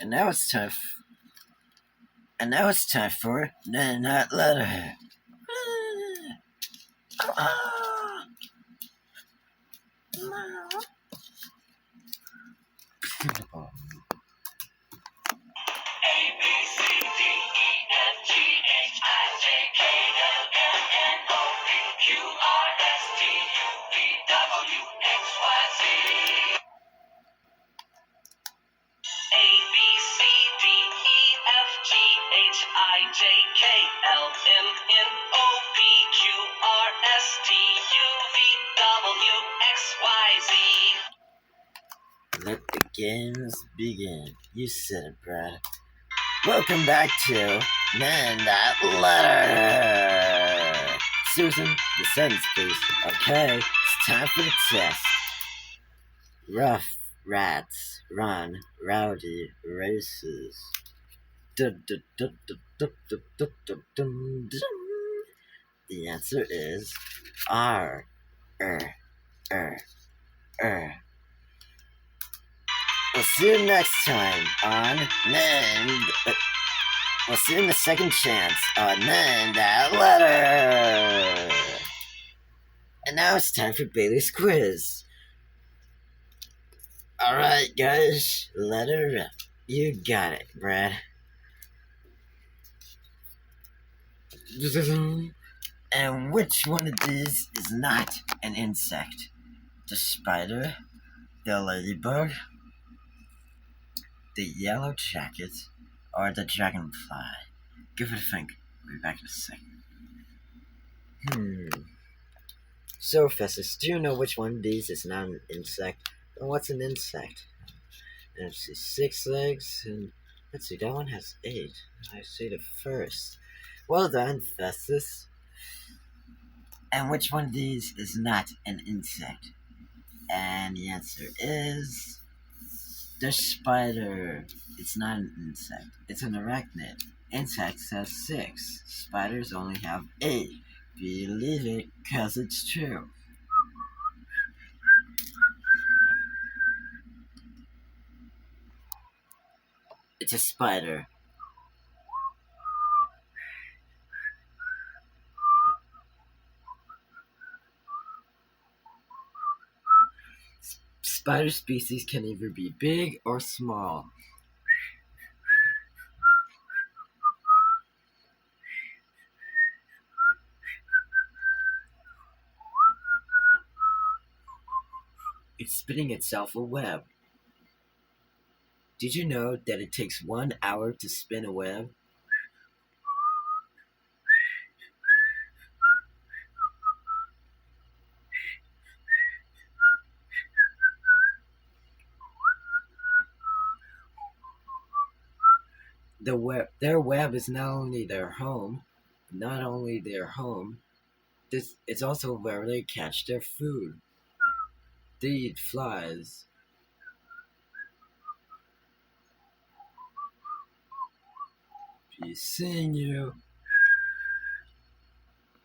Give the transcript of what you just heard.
And now it's time. And now it's time for Not Letter. Let the games begin. You said it, Brad. Welcome back to That Letter. Susan, the sentence, please. Okay, it's time for the test. Rough rats run rowdy races. The answer is R. We'll see you next time on we'll see you in the second chance on That Letter. And now it's time for Bailey's quiz. Alright, guys, letter up. You got it, Brad. And which one of these is not an insect? The spider, the ladybug, the yellow jacket, or the dragonfly? Give it a think. We'll be back in a second. So, Festus, do you know which one of these is not an insect? And what's an insect? And let's see, 6 legs, and let's see, that one has 8. I see the first. Well done, Festus. And which one of these is not an insect? And the answer is the spider. It's not an insect. It's an arachnid. Insects have 6. Spiders only have 8. Believe it, cause it's true. It's a spider. Spider species can either be big or small. It's spinning itself a web. Did you know that it takes 1 hour to spin a web? Their web is not only their home, it's also where they catch their food. They eat flies. Be seeing you.